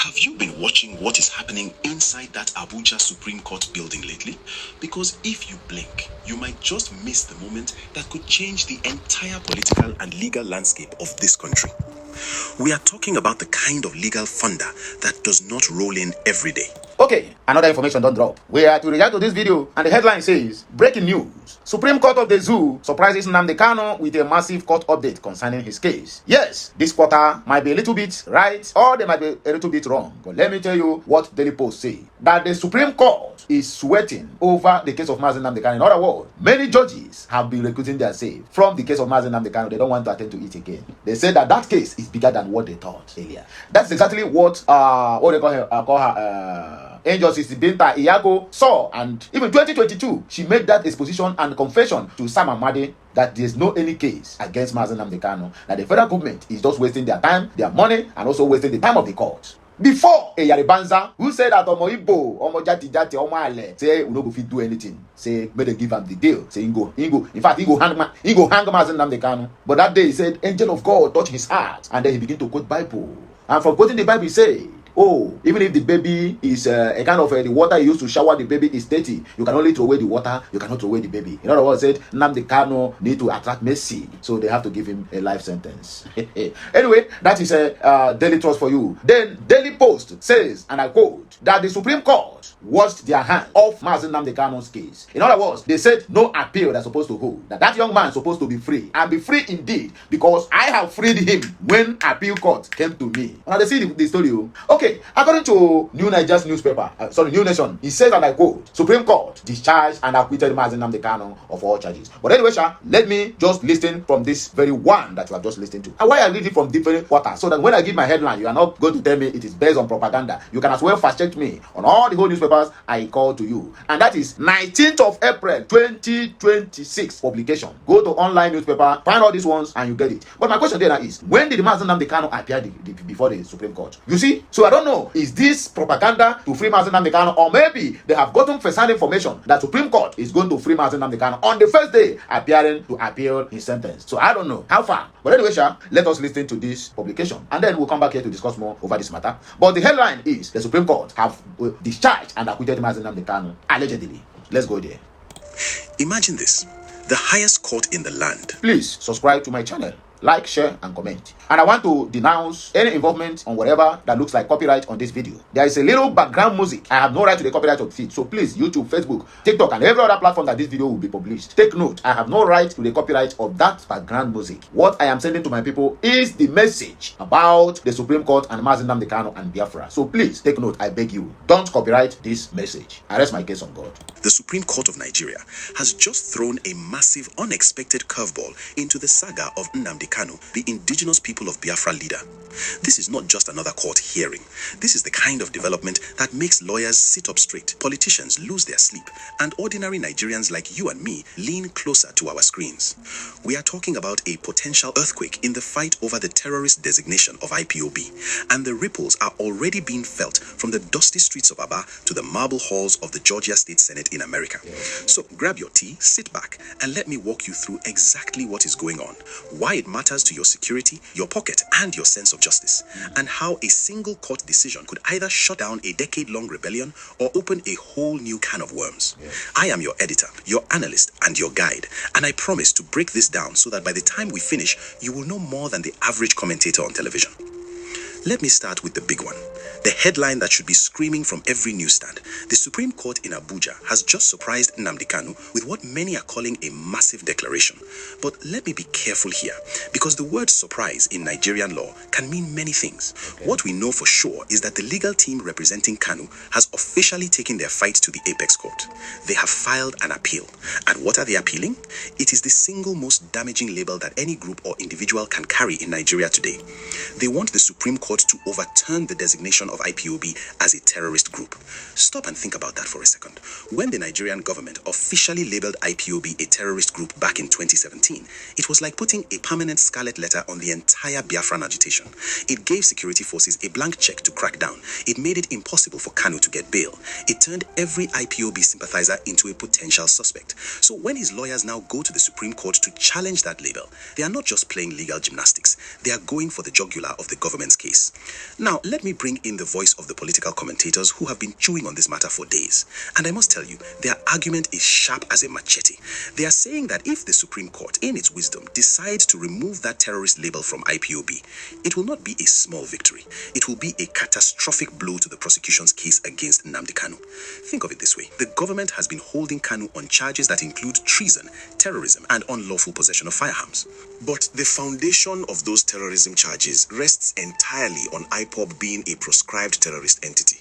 Have you been watching what is happening inside that Abuja Supreme Court building lately? Because if you blink, you might just miss the moment that could change the entire political and legal landscape of this country. We are talking about the kind of legal thunder that does not roll in every day. Okay, another information don't drop. We are to react to this video, and the headline says, breaking news. Supreme Court of the Zoo surprises Nnamdi Kanu with a massive court update concerning his case. Yes, this quarter might be a little bit right, or they might be a little bit wrong. But let me tell you what Daily Post say. That the Supreme Court is sweating over the case of Nnamdi Kanu. In other words, many judges have been recruiting their save from the case of Nnamdi Kanu. They don't want to attend to it again. They say that that case is bigger than what they thought earlier. That's exactly what they call her Angel Sisi Binta Iyago saw, and even 2022 she made that exposition and confession to Sam Amadi that there's no any case against Nnamdi Kanu, that the federal government is just wasting their time, their money, and also wasting the time of the court. Before Eyaribanza, who said that Omo Ibo, Omo Jati, Omo Ale, say we no go fit do anything, say may they give him the deal, say he go. In fact, he go hang Nnamdi Kanu. But that day he said, angel of God touched his heart, and then he began to quote Bible. And from quoting the Bible, he said, oh, even if the baby is a kind of the water you use to shower the baby is dirty, you can only throw away the water, you cannot throw away the baby. In other words, said Nnamdi Kanu need to attract mercy, so they have to give him a life sentence. Anyway, that is a Daily Trust for you. Then Daily Post says, and I quote, that the Supreme Court washed their hands off Nnamdi Kanu's case. In other words, they said no appeal they're supposed to hold. That young man is supposed to be free, and be free indeed, because I have freed him when appeal court came to me. Now they see the story. Okay, according to New Nigeria's newspaper, New Nation, he says, and I quote, Supreme Court discharged and acquitted Nnamdi Kanu of all charges. But anyway, let me just listen from this very one that you have just listened to. And why I read it from different quarters, so that when I give my headline, you are not going to tell me it is based on propaganda. You can as well fast check me on all the whole newspapers I call to you. And that is 19th of April 2026 publication. Go to online newspaper, find all these ones, and you get it. But my question there is, when did Nnamdi Kanu appear before the Supreme Court? You see? So I don't know, is this propaganda to free Nnamdi Kanu, or maybe they have gotten first-hand information that Supreme Court is going to free Nnamdi Kanu on the first day appearing to appeal his sentence. So I don't know how far. But anyway, let us listen to this publication, and then we'll come back here to discuss more over this matter. But the headline is, the Supreme Court have discharged and acquitted Nnamdi Kanu, allegedly. Let's go there. Imagine this, the highest court in the land. Please subscribe to my channel, like, share, and comment. And I want to denounce any involvement on whatever that looks like copyright on this video. There is a little background music. I have no right to the copyright of it. So please, YouTube, Facebook, TikTok, and every other platform that this video will be published, take note, I have no right to the copyright of that background music. What I am sending to my people is the message about the Supreme Court and Nnamdi Kanu and Biafra. So please, take note, I beg you. Don't copyright this message. I rest my case on God. The Supreme Court of Nigeria has just thrown a massive, unexpected curveball into the saga of Nnamdi Kanu, the indigenous people of Biafra leader. This is not just another court hearing. This is the kind of development that makes lawyers sit up straight, politicians lose their sleep, and ordinary Nigerians like you and me lean closer to our screens. We are talking about a potential earthquake in the fight over the terrorist designation of IPOB, and the ripples are already being felt from the dusty streets of Aba to the marble halls of the Georgia State Senate in America. So grab your tea, sit back, and let me walk you through exactly what is going on, why it matters to your security, your pocket, and your sense of justice, and how a single court decision could either shut down a decade-long rebellion or open a whole new can of worms. I am your editor, your analyst, and your guide, and I promise to break this down so that by the time we finish, you will know more than the average commentator on television. Let me start with the big one, the headline that should be screaming from every newsstand. The Supreme Court in Abuja has just surprised Nnamdi Kanu with what many are calling a massive declaration. But let me be careful here, because the word surprise in Nigerian law can mean many things. What we know for sure is that the legal team representing Kanu has officially taken their fight to the apex court. They have filed an appeal. And what are they appealing? It is the single most damaging label that any group or individual can carry in Nigeria today. They want the Supreme Court to overturn the designation of IPOB as a terrorist group. Stop and think about that for a second. When the Nigerian government officially labeled IPOB a terrorist group back in 2017, it was like putting a permanent scarlet letter on the entire Biafran agitation. It gave security forces a blank check to crack down. It made it impossible for Kanu to get bail. It turned every IPOB sympathizer into a potential suspect. So when his lawyers now go to the Supreme Court to challenge that label, they are not just playing legal gymnastics. They are going for the jugular of the government's case. Now, let me bring in the voice voice of the political commentators who have been chewing on this matter for days. And I must tell you, their argument is sharp as a machete. They are saying that if the Supreme Court, in its wisdom, decides to remove that terrorist label from IPOB, it will not be a small victory. It will be a catastrophic blow to the prosecution's case against Nnamdi Kanu. Think of it this way. The government has been holding Kanu on charges that include treason, terrorism, and unlawful possession of firearms. But the foundation of those terrorism charges rests entirely on IPOB being a proscribed terrorist entity.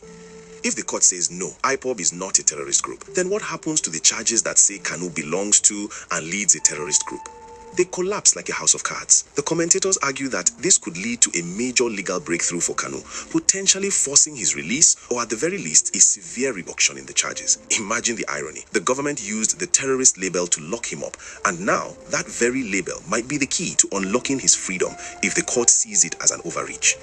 If the court says no, IPOB is not a terrorist group, then what happens to the charges that say Kanu belongs to and leads a terrorist group? They collapse like a house of cards. The commentators argue that this could lead to a major legal breakthrough for Kanu, potentially forcing his release or at the very least a severe reduction in the charges. Imagine the irony. The government used the terrorist label to lock him up, and now that very label might be the key to unlocking his freedom if the court sees it as an overreach.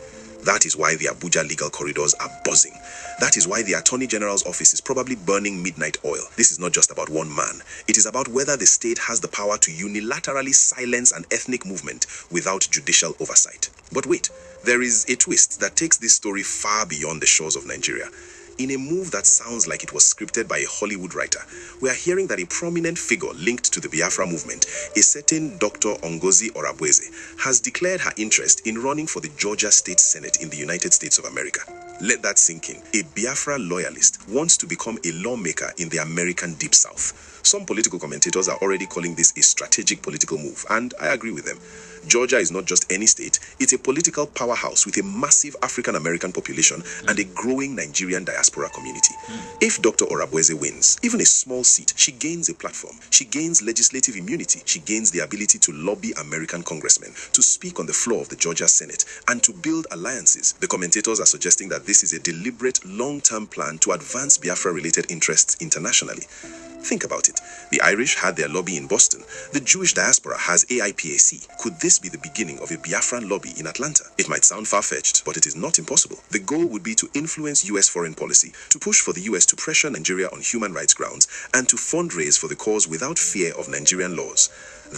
That is why the Abuja legal corridors are buzzing. That is why the Attorney General's office is probably burning midnight oil. This is not just about one man. It is about whether the state has the power to unilaterally silence an ethnic movement without judicial oversight. But wait, there is a twist that takes this story far beyond the shores of Nigeria. In a move that sounds like it was scripted by a Hollywood writer, we are hearing that a prominent figure linked to the Biafra movement, a certain Dr. Ngozi Orabueze, has declared her interest in running for the Georgia State Senate in the United States of America. Let that sink in. A Biafra loyalist wants to become a lawmaker in the American Deep South. Some political commentators are already calling this a strategic political move, and I agree with them. Georgia is not just any state, it's a political powerhouse with a massive African-American population and a growing Nigerian diaspora community. If Dr. Orabueze wins, even a small seat, she gains a platform. She gains legislative immunity. She gains the ability to lobby American congressmen, to speak on the floor of the Georgia Senate, and to build alliances. The commentators are suggesting that this is a deliberate, long-term plan to advance Biafra-related interests internationally. Think about it. The Irish had their lobby in Boston. The Jewish diaspora has AIPAC. Could this be the beginning of a Biafran lobby in Atlanta? It might sound far-fetched, but it is not impossible. The goal would be to influence U.S. foreign policy, to push for the U.S. to pressure Nigeria on human rights grounds, and to fundraise for the cause without fear of Nigerian laws.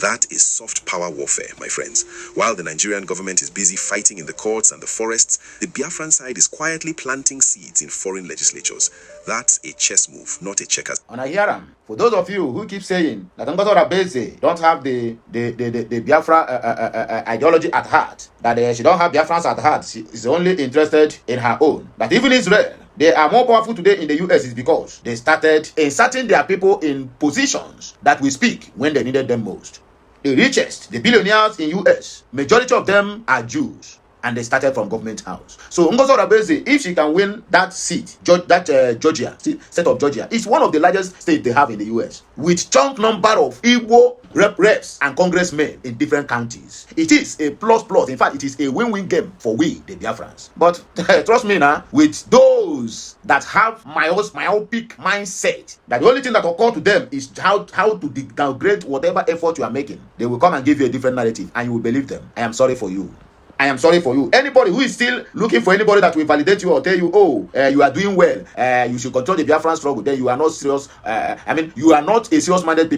That is soft power warfare, my friends. While the Nigerian government is busy fighting in the courts and the forests, the Biafran side is quietly planting seeds in foreign legislatures. That's a chess move, not a checkers. And I hear them. For those of you who keep saying that Ngozi Orabueze don't have the Biafra ideology at heart, that she don't have Biafrans at heart, she is only interested in her own, that even Israel, they are more powerful today in the US is because they started inserting their people in positions that will speak when they needed them most. The richest, the billionaires in US, majority of them are Jews, and they started from government house. So Ngozi Orabueze, if she can win that seat, Georgia, state of Georgia, is one of the largest states they have in the US, with chunk number of Igbo reps and congressmen in different counties. It is a plus. In fact, it is a win-win game for we, the Biafrans. But trust me now, with those that have myopic mindset, that the only thing that occurs to them is how to downgrade whatever effort you are making, they will come and give you a different narrative, and you will believe them. I am sorry for you. I am sorry for you. Anybody who is still looking for anybody that will validate you or tell you, oh, you are doing well, you should control the Biafran struggle, then you are not serious. You are not a serious-minded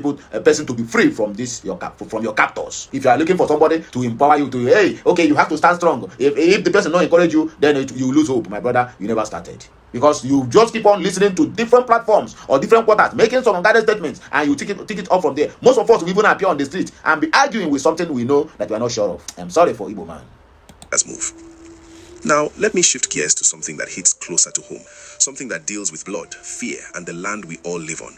person to be free from this from your captors. If you are looking for somebody to empower you to, hey, okay, you have to stand strong. If the person don't encourage you, then you lose hope, my brother. You never started. Because you just keep on listening to different platforms or different quarters, making some unguided statements, and you take it up from there. Most of us will even appear on the street and be arguing with something we know that we are not sure of. I'm sorry for Igbo man. Move. Now, let me shift gears to something that hits closer to home, something that deals with blood, fear, and the land we all live on.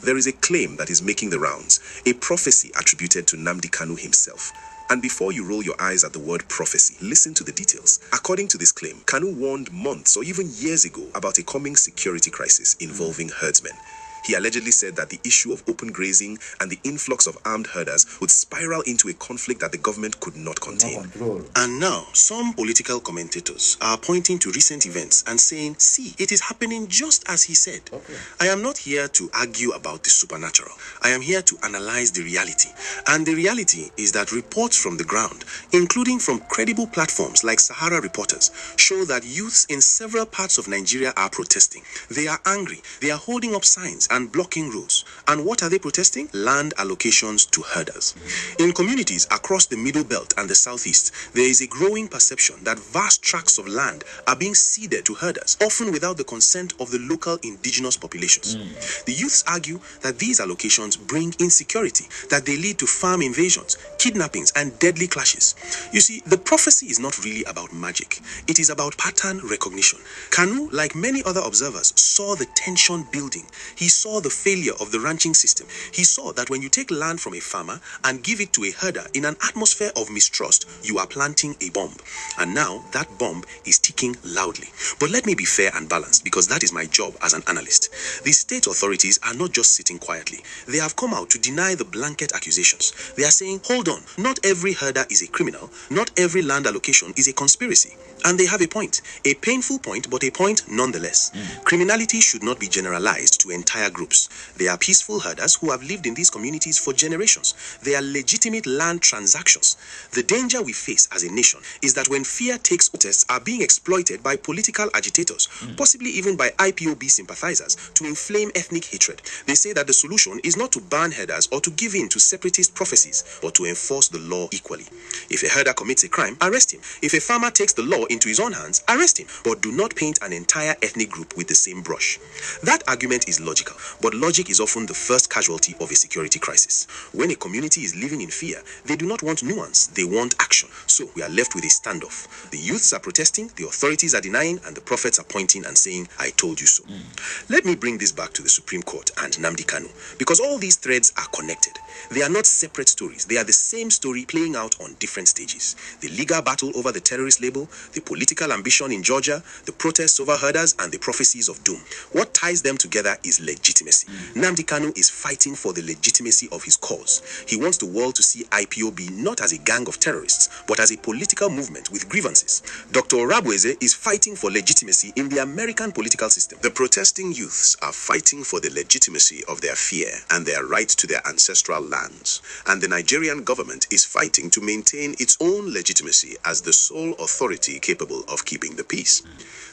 There is a claim that is making the rounds, a prophecy attributed to Nnamdi Kanu himself. And before you roll your eyes at the word prophecy, listen to the details. According to this claim, Kanu warned months or even years ago about a coming security crisis involving herdsmen. He allegedly said that the issue of open grazing and the influx of armed herders would spiral into a conflict that the government could not contain. And now, some political commentators are pointing to recent events and saying, see, it is happening just as he said. Okay. I am not here to argue about the supernatural. I am here to analyze the reality. And the reality is that reports from the ground, including from credible platforms like Sahara Reporters, show that youths in several parts of Nigeria are protesting. They are angry. They are holding up signs. and blocking roads. And what are they protesting? Land allocations to herders. In communities across the Middle Belt and the Southeast, there is a growing perception that vast tracts of land are being ceded to herders, often without the consent of the local indigenous populations. The youths argue that these allocations bring insecurity, that they lead to farm invasions, kidnappings, and deadly clashes. You see, the prophecy is not really about magic. It is about pattern recognition. Kanu, like many other observers, saw the tension building. He saw the failure of the ranching system. He saw that when you take land from a farmer and give it to a herder in an atmosphere of mistrust, you are planting a bomb. And now that bomb is ticking loudly. But let me be fair and balanced, because that is my job as an analyst. The state authorities are not just sitting quietly. They have come out to deny the blanket accusations. They are saying, hold on, not every herder is a criminal. Not every land allocation is a conspiracy. And they have a point. A painful point, but a point nonetheless. Criminality should not be generalized to entire groups. They are peaceful herders who have lived in these communities for generations. They are legitimate land transactions. The danger we face as a nation is that when fear takes protests are being exploited by political agitators, possibly even by IPOB sympathizers, to inflame ethnic hatred. They say that the solution is not to ban herders or to give in to separatist prophecies, but to enforce the law equally. If a herder commits a crime, arrest him. If a farmer takes the law into his own hands, arrest him, but do not paint an entire ethnic group with the same brush. That argument is logical, but logic is often the first casualty of a security crisis. When a community is living in fear, they do not want nuance, they want action. So we are left with a standoff. The youths are protesting, the authorities are denying, and the prophets are pointing and saying, I told you so. Let me bring this back to the Supreme Court and Nnamdi Kanu, because all these threads are connected. They are not separate stories. They are the same story playing out on different stages. The legal battle over the terrorist label, the political ambition in Georgia, the protests over herders, and the prophecies of doom. What ties them together is legitimacy. Nnamdi Kanu is fighting for the legitimacy of his cause. He wants the world to see IPOB not as a gang of terrorists, but as a political movement with grievances. Dr. Rabweze is fighting for legitimacy in the American political system. The protesting youths are fighting for the legitimacy of their fear and their right to their ancestral lands. And the Nigerian government is fighting to maintain its own legitimacy as the sole authority capable of keeping the peace.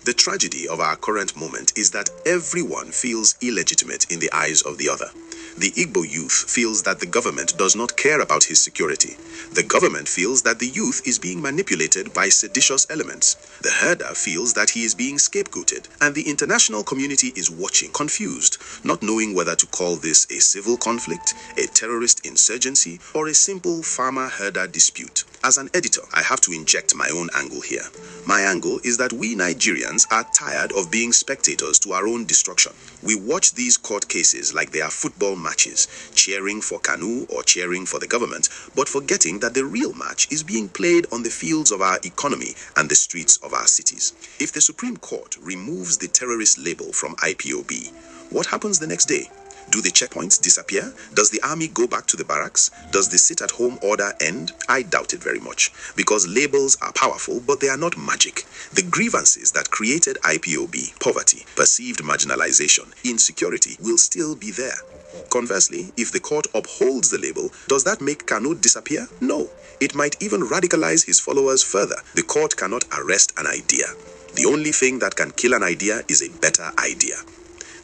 The tragedy of our current moment is that everyone feels illegitimate in the eyes of the other. The Igbo youth feels that the government does not care about his security. The government feels that the youth is being manipulated by seditious elements. The herder feels that he is being scapegoated. And the international community is watching, confused, not knowing whether to call this a civil conflict, a terrorist insurgency, or a simple farmer-herder dispute. As an editor, I have to inject my own angle here. My angle is that we Nigerians are tired of being spectators to our own destruction. We watch these court cases like they are football matches, cheering for Kanu or cheering for the government, but forgetting that the real match is being played on the fields of our economy and the streets of our cities. If the Supreme Court removes the terrorist label from IPOB, what happens the next day? Do the checkpoints disappear? Does the army go back to the barracks? Does the sit-at-home order end? I doubt it very much, because labels are powerful, but they are not magic. The grievances that created IPOB, poverty, perceived marginalization, insecurity, will still be there. Conversely, if the court upholds the label, does that make Kanu disappear? No. It might even radicalize his followers further. The court cannot arrest an idea. The only thing that can kill an idea is a better idea.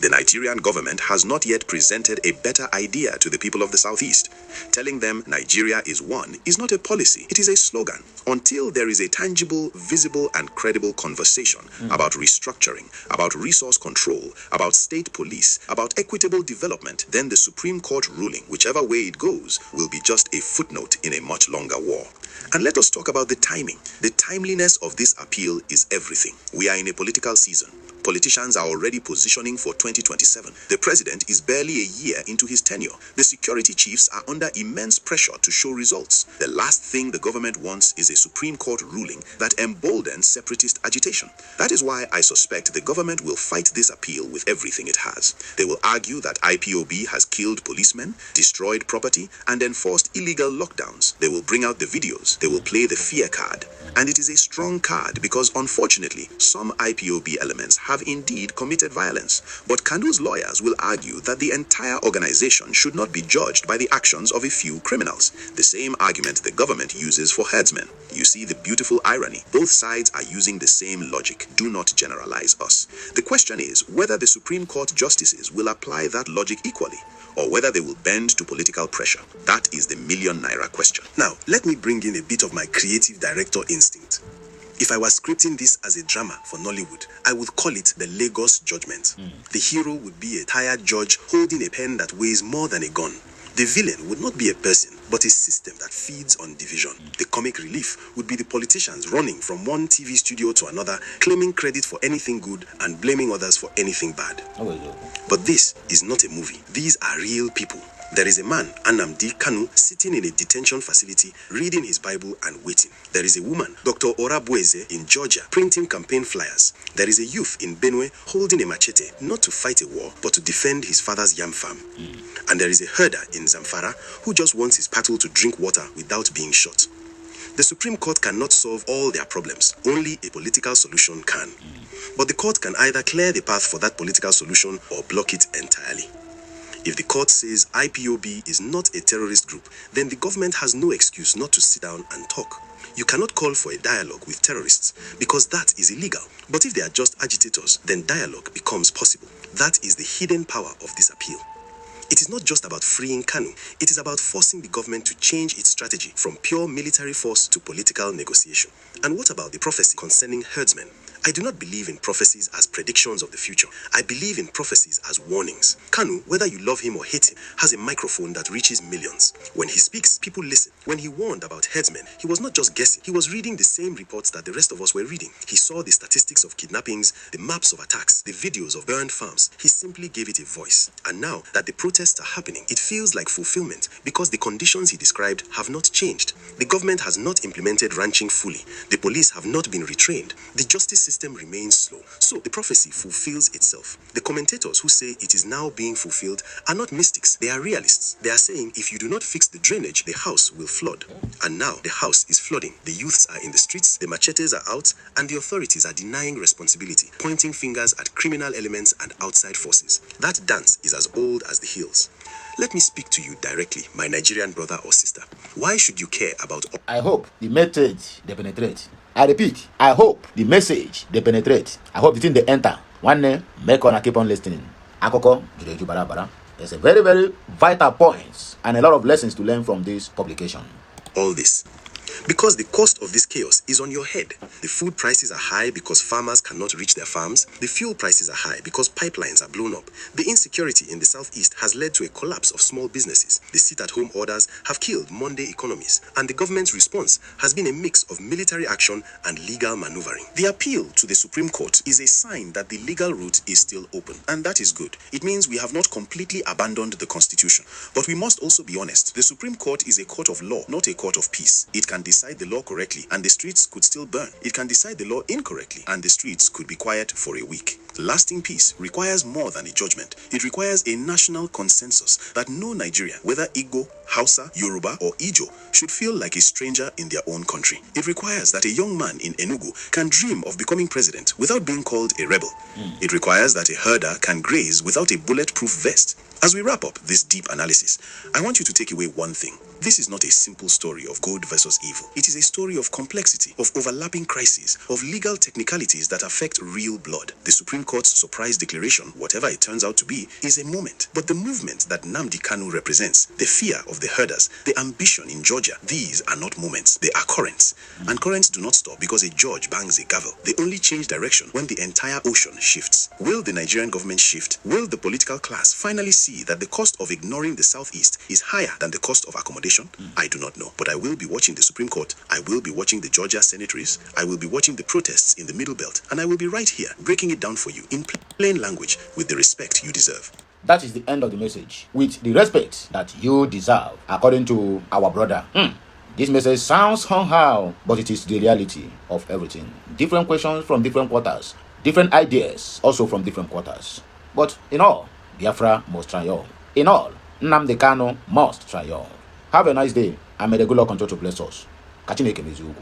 The Nigerian government has not yet presented a better idea to the people of the Southeast. Telling them Nigeria is one is not a policy, it is a slogan. Until there is a tangible, visible, and credible conversation about restructuring, about resource control, about state police, about equitable development, then the Supreme Court ruling, whichever way it goes, will be just a footnote in a much longer war. And let us talk about the timing. The timeliness of this appeal is everything. We are in a political season. Politicians are already positioning for 2027. The president is barely a year into his tenure. The security chiefs are under immense pressure to show results. The last thing the government wants is a Supreme Court ruling that emboldens separatist agitation. That is why I suspect the government will fight this appeal with everything it has. They will argue that IPOB has killed policemen, destroyed property, and enforced illegal lockdowns. They will bring out the videos. They will play the fear card. And it is a strong card because, unfortunately, some IPOB elements have have indeed committed violence. But Kanu's lawyers will argue that the entire organization should not be judged by the actions of a few criminals. The same argument the government uses for herdsmen. You see the beautiful irony. Both sides are using the same logic. Do not generalize us. The question is whether the Supreme Court justices will apply that logic equally, or whether they will bend to political pressure. That is the million-naira question. Now, let me bring in a bit of my creative director instinct. If I was scripting this as a drama for Nollywood, I would call it the Lagos Judgment. The hero would be a tired judge holding a pen that weighs more than a gun. The villain would not be a person, but a system that feeds on division. The comic relief would be the politicians running from one TV studio to another, claiming credit for anything good and blaming others for anything bad. But this is not a movie. These are real people. There is a man, Nnamdi Kanu, sitting in a detention facility, reading his Bible and waiting. There is a woman, Dr. Orabueze, in Georgia, printing campaign flyers. There is a youth in Benue holding a machete, not to fight a war, but to defend his father's yam farm. And there is a herder in Zamfara who just wants his cattle to drink water without being shot. The Supreme Court cannot solve all their problems. Only a political solution can. But the court can either clear the path for that political solution or block it entirely. If the court says IPOB is not a terrorist group, then the government has no excuse not to sit down and talk. You cannot call for a dialogue with terrorists because that is illegal. But if they are just agitators, then dialogue becomes possible. That is the hidden power of this appeal. It is not just about freeing Kanu, it is about forcing the government to change its strategy from pure military force to political negotiation. And what about the prophecy concerning herdsmen? I do not believe in prophecies as predictions of the future. I believe in prophecies as warnings. Kanu, whether you love him or hate him, has a microphone that reaches millions. When he speaks, people listen. When he warned about herdsmen, he was not just guessing. He was reading the same reports that the rest of us were reading. He saw the statistics of kidnappings, the maps of attacks, the videos of burned farms. He simply gave it a voice. And now that the protests are happening, it feels like fulfillment because the conditions he described have not changed. The government has not implemented ranching fully. The police have not been retrained. The justice system remains slow. So the prophecy fulfills itself. The commentators who say it is now being fulfilled are not mystics. They are realists. They are saying if you do not fix the drainage, the house will flood. And now the house is flooding. The youths are in the streets, the machetes are out, and the authorities are denying responsibility, pointing fingers at criminal elements and outside forces. That dance is as old as the hills. Let me speak to you directly, my Nigerian brother or sister. Why should you care about... I hope the message they penetrate. I repeat, I hope the message they penetrate. I hope the thing they enter. One name, make on keep on listening. Akoko, there's a very, very vital points and a lot of lessons to learn from this publication. All this because the cost of this chaos is on your head. The food prices are high because farmers cannot reach their farms. The fuel prices are high because pipelines are blown up. The insecurity in the southeast has led to a collapse of small businesses. The sit-at-home orders have killed Monday economies. And the government's response has been a mix of military action and legal maneuvering. The appeal to the Supreme Court is a sign that the legal route is still open. And that is good. It means we have not completely abandoned the Constitution. But we must also be honest. The Supreme Court is a court of law, not a court of peace. It can decide the law correctly and the streets could still burn. It can decide the law incorrectly and the streets could be quiet for a week. Lasting peace requires more than a judgment. It requires a national consensus that no Nigerian, whether Igbo, Hausa, Yoruba, or Ijo, should feel like a stranger in their own country. It requires that a young man in Enugu can dream of becoming president without being called a rebel. It requires that a herder can graze without a bulletproof vest. As we wrap up this deep analysis, I want you to take away one thing. This is not a simple story of good versus evil. It is a story of complexity, of overlapping crises, of legal technicalities that affect real blood. The Supreme Court's surprise declaration, whatever it turns out to be, is a moment. But the movement that Nnamdi Kanu represents, the fear of the herders, the ambition in Georgia, these are not moments, they are currents. And currents do not stop because a judge bangs a gavel. They only change direction when the entire ocean shifts. Will the Nigerian government shift? Will the political class finally see that the cost of ignoring the Southeast is higher than the cost of accommodation? I do not know, but I will be watching the Supreme Court. I will be watching the Georgia Senate race. I will be watching the protests in the Middle Belt, and I will be right here breaking it down for you in plain language with the respect you deserve. That is the end of the message. With the respect that you deserve, according to our brother. This message sounds somehow, but it is the reality of everything. Different questions from different quarters. Different ideas also from different quarters. But in all, Biafra must triumph. In all, Nnamdi Kanu must triumph. Have a nice day, and may the good Lord continue to bless us. Kachineke mezugu.